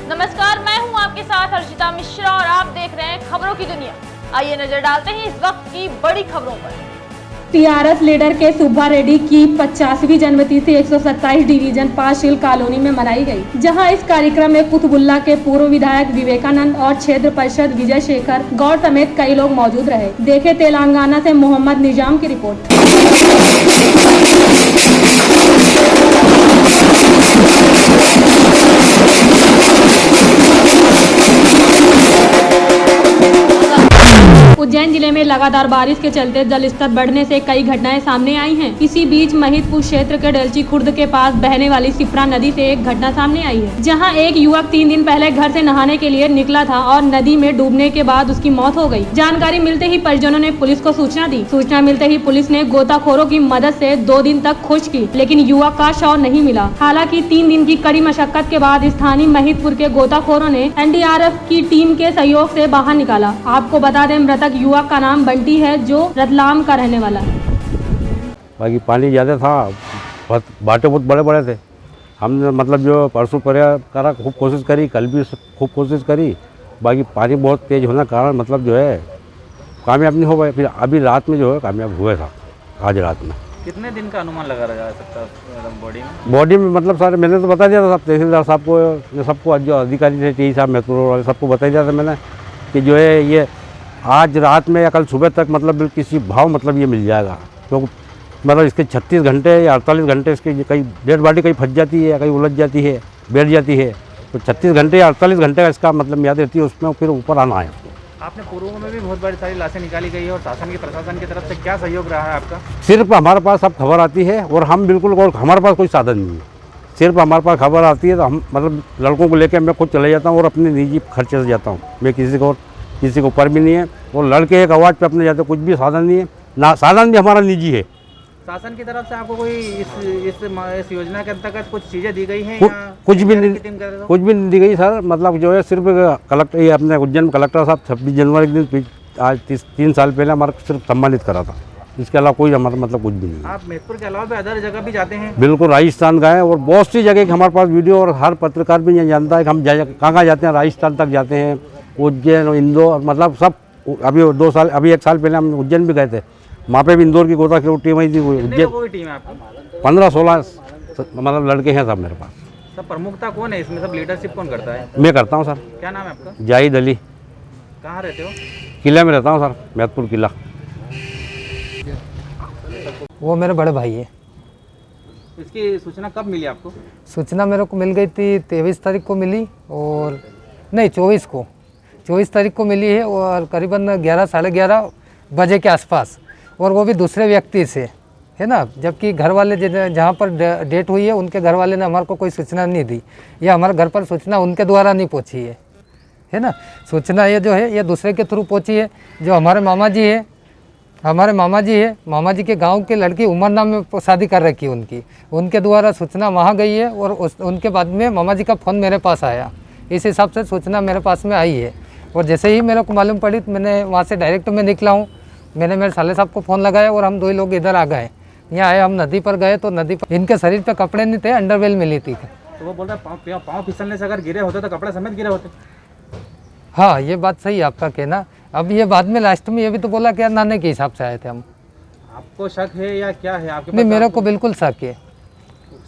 नमस्कार, मैं हूं आपके साथ अर्चिता मिश्रा और आप देख रहे हैं खबरों की दुनिया। आइए नजर डालते हैं इस वक्त की बड़ी खबरों पर। टीआरएस लीडर के सुब्बा रेड्डी की 50वीं जन्मतिथि 127 डिवीजन 5 हिल कॉलोनी में मनाई गई, जहां इस कार्यक्रम में कुतुबुल्ला के पूर्व विधायक विवेकानंद और क्षेत्र परिषद विजय शेखर गौड़ समेत कई लोग मौजूद रहे। देखे तेलंगाना से मोहम्मद निजाम की रिपोर्ट। उज्जैन जिले में लगातार बारिश के चलते जल स्तर बढ़ने से कई घटनाएं सामने आई हैं। इसी बीच महिदपुर क्षेत्र के डेलची खुर्द के पास बहने वाली सिप्रा नदी से एक घटना सामने आई है, जहां एक युवक 3 दिन पहले घर से नहाने के लिए निकला था और नदी में डूबने के बाद उसकी मौत हो गई। जानकारी मिलते ही परिजनों ने पुलिस को सूचना दी। सूचना मिलते ही पुलिस ने गोताखोरों की मदद से 2 दिन तक खोज की, लेकिन युवक का शव नहीं मिला। हालांकि 3 दिन की कड़ी मशक्कत के बाद स्थानीय महिदपुर के गोताखोरों ने एनडीआरएफ की टीम के सहयोग से बाहर निकाला। आपको बता दें, मृतक युवक का नाम बंटी है, जो रतलाम का रहने वाला है। बाकी पानी ज़्यादा था, बाटे बहुत बड़े बड़े थे। हमने मतलब जो परसों करा खूब कोशिश करी, कल भी खूब कोशिश करी, बाकी पानी बहुत तेज़ होने के कारण मतलब जो है कामयाब नहीं हो पाए। फिर अभी रात में जो है कामयाब हुए था, आज रात में। कितने दिन का अनुमान लगा जा सकता है बॉडी में मतलब सारे मैंने तो बता दिया था, सब तहसीलदार साहब को, सबको जो अधिकारी थे, टी साहब, मेट्रो वाले, सबको बता दिया था मैंने कि जो है ये आज रात में या कल सुबह तक मतलब किसी भाव मतलब ये मिल जाएगा। क्योंकि मतलब इसके 36 घंटे या 48 घंटे इसकी कहीं डेड बॉडी कहीं फंस जाती है, कहीं उलझ जाती है, बैठ जाती है, तो 36 घंटे या 48 घंटे का इसका मतलब याद रहती है, उसमें फिर ऊपर आना है। आपने पूर्व में भी बहुत बड़ी सारी लाशें निकाली गई है और शासन की प्रशासन की तरफ से क्या सहयोग रहा है आपका? सिर्फ हमारे पास अब खबर आती है और हम बिल्कुल, और हमारे पास कोई साधन नहीं है। सिर्फ हमारे पास खबर आती है तो हम मतलब लड़कों को लेकर मैं खुद चले जाता हूँ और अपने निजी खर्चे से जाता हूँ। मैं किसी को ऊपर भी नहीं है, और लड़के एक आवाज़ पे अपने जाते, कुछ भी साधन नहीं है ना, साधन भी हमारा निजी है। शासन की तरफ से आपको कोई इस योजना के अंतर्गत कुछ चीज़ें दी गई हैं? कुछ भी नहीं दी गई सर। मतलब जो है सिर्फ कलेक्टर, ये अपने उज्जैन में कलेक्टर साहब 26 जनवरी के दिन आज 3 साल पहले हमारा सिर्फ सम्मानित करा था। इसके अलावा कोई हमारा मतलब कुछ भी नहीं है। आप महिदपुर के अलावा भी अदर जगह भी जाते हैं? बिल्कुल, राजस्थान गए और बहुत सी जगह हमारे पास वीडियो, और हर पत्रकार भी ये जानता है कि हम कहाँ जाते हैं। राजस्थान तक जाते हैं, उज्जैन, इंदौर, मतलब सब। अभी 1 साल पहले हम उज्जैन भी गए थे, वहाँ पे भी इंदौर की गोताखोर टीम आई थी। उज्जैन टीम है आपकी? 15-16 मतलब लड़के हैं सब मेरे पास। सब प्रमुखता कौन है इसमें, सब लीडरशिप कौन करता है? मैं करता हूँ सर। क्या नाम है आपका? जाहिद अली। कहाँ रहते हो? किला में रहता हूँ सर, महिदपुर किला। वो मेरे बड़े भाई है। इसकी सूचना कब मिली आपको? सूचना मेरे को मिल गई थी 23 तारीख को मिली, और नहीं 24 तारीख को मिली है, और करीबन 11 साढ़े 11 बजे के आसपास, और वो भी दूसरे व्यक्ति से, है ना। जबकि घर वाले जहाँ पर डेट हुई है उनके घर वाले ने हमारे को कोई सूचना नहीं दी, या हमारे घर पर सूचना उनके द्वारा नहीं पहुँची है ना। सूचना ये जो है ये दूसरे के थ्रू पहुँची है। जो हमारे मामा जी है, मामा जी के गांव की लड़की उमरना में शादी कर रखी है उनकी, उनके द्वारा सूचना वहाँ गई है, और उनके बाद में मामा जी का फ़ोन मेरे पास आया। इस हिसाब से सूचना मेरे पास में आई है, और जैसे ही मेरे को मालूम पड़ी तो मैंने वहाँ से डायरेक्ट में निकला हूँ। मैंने मेरे साले साहब को फ़ोन लगाया और हम 2 लोग इधर आ गए। यहाँ आए, हम नदी पर गए तो नदी पर इनके शरीर पे कपड़े नहीं थे, अंडरवेल मिली थी। तो वो बोल रहा है पाँव फिसलने से अगर गिरे होते तो कपड़े समेत गिरे होते। हाँ, ये बात सही है आपका कहना। अब ये बाद में लास्ट में ये भी तो बोला कि नहाने के हिसाब से आए थे हम। आपको शक है या क्या है आपके? नहीं, मेरे को बिल्कुल शक है।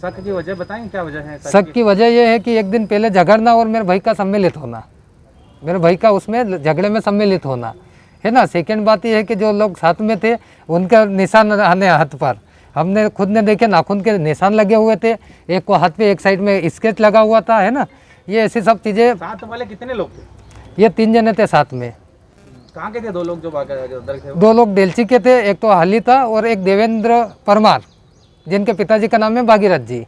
शक की वजह बताएं, क्या वजह है? शक की वजह यह है कि एक दिन पहले झगड़ना और मेरे भाई का सम्मिलित होना, मेरे भाई का उसमें झगड़े में सम्मिलित होना, है ना। सेकंड बात यह है कि जो लोग साथ में थे उनका निशान आने हाथ पर, हमने खुद ने देखे नाखून के निशान लगे हुए थे, एक को हाथ पे एक साइड में स्केच लगा हुआ था, है ना। ये ऐसी सब चीज़ें। साथ वाले कितने लोग थे? ये 3 जने थे साथ में। कहाँ के थे 2 लोग जो उधर थे? 2 लोग डेलची के थे, एक तो हाली था और एक देवेंद्र परमार, जिनके पिताजी का नाम है भागीरथ जी,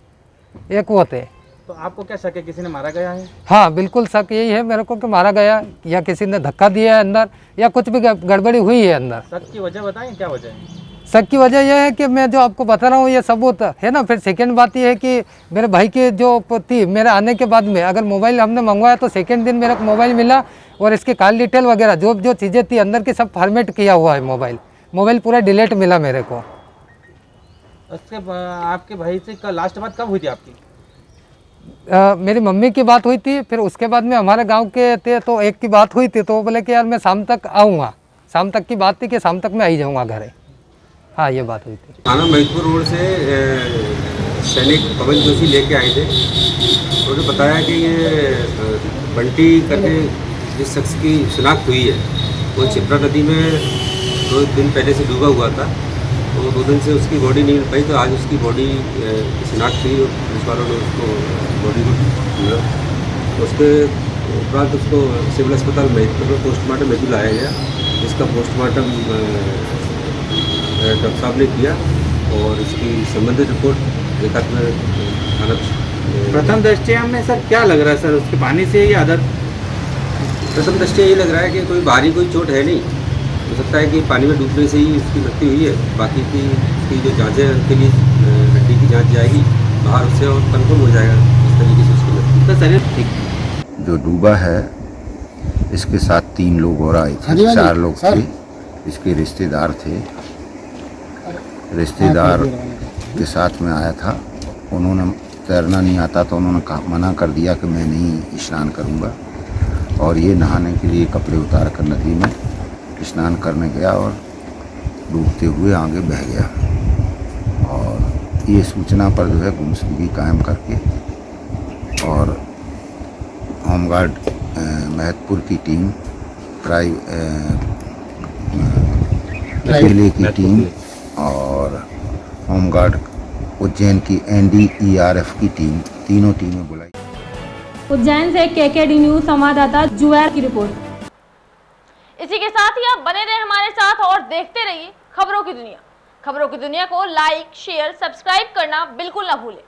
एक वो थे। तो आपको क्या शक है, किसी ने मारा गया है? हाँ, बिल्कुल शक यही है मेरे को कि मारा गया, या किसी ने धक्का दिया है अंदर, या कुछ भी गड़बड़ी हुई है अंदर। शक की वजह बताएं, क्या वजह है? शक की वजह यह है कि मैं जो आपको बता रहा हूँ ये सबूत है ना। फिर सेकंड बात ये है कि मेरे भाई की जो थी, मेरे आने के बाद में अगर मोबाइल हमने मंगवाया तो सेकंड दिन मेरे को मोबाइल मिला, और इसके कॉल डिटेल वगैरह जो चीज़ें थी अंदर की सब फॉर्मेट किया हुआ है। मोबाइल पूरा डिलीट मिला मेरे को। उसके आपके भाई से लास्ट बात कब हुई थी आपकी? मेरी मम्मी की बात हुई थी, फिर उसके बाद में हमारे गांव के थे तो एक की बात हुई थी, तो वो बोले कि यार मैं शाम तक आऊँगा। शाम तक की बात थी कि शाम तक मैं आ ही जाऊँगा घर। हाँ, ये बात हुई थी। थाना महिदपुर रोड से सैनिक पवन जोशी लेके आए थे। उन्होंने बताया कि ये बंटी करके जिस शख्स की शिनाख्त हुई है वो छिपरा नदी में 2 दिन पहले से डूबा हुआ था। तो 2 दिन से उसकी बॉडी नहीं मिल पाई, तो आज उसकी बॉडी की शिनाख्त हुई और पुलिस वालों ने उसको बॉडी को मिला। उसके उपरांत उसको सिविल अस्पताल महिदपुर में पोस्टमार्टम हेतु लाया गया, जिसका पोस्टमार्टम डॉक्टर साहब ने किया और इसकी संबंधित रिपोर्ट एकात्म थाना। प्रथम दृष्टया में सर क्या लग रहा है सर, उसके पानी से ही आदत? प्रथम दृष्टया ये लग रहा है कि कोई भारी कोई चोट है नहीं, हो सकता है कि पानी में डूबने से ही उसकी मृत्यु हुई है। बाकी की उसकी जो जाँचें हैं उनके लिए हड्डी की जाँच जाएगी बाहर, उससे और कन्फर्म हो जाएगा इस तरीके से उसकी मृत्यु। तो शरीर ठीक जो डूबा है इसके साथ 3 लोग और आए थे, 4 लोग थे। इसके रिश्तेदार थे, रिश्तेदार के साथ में आया था। उन्होंने तैरना नहीं आता तो उन्होंने मना कर दिया कि मैं नहीं स्नान करूंगा, और ये नहाने के लिए कपड़े उतार कर नदी में स्नान करने गया और डूबते हुए आगे बह गया। और ये सूचना पर जो है गुमशुदगी कायम करके और होमगार्ड महिदपुर की टीम, जिले की टीम और होमगार्ड उज्जैन की NDERF की टीम, तीनों टीमें बुलाई। उज्जैन से KKD न्यूज संवाददाता जुएर की रिपोर्ट। इसी के साथ ही आप बने रहे हमारे साथ और देखते रहिए खबरों की दुनिया। खबरों की दुनिया को लाइक, शेयर, सब्सक्राइब करना बिल्कुल ना भूलें।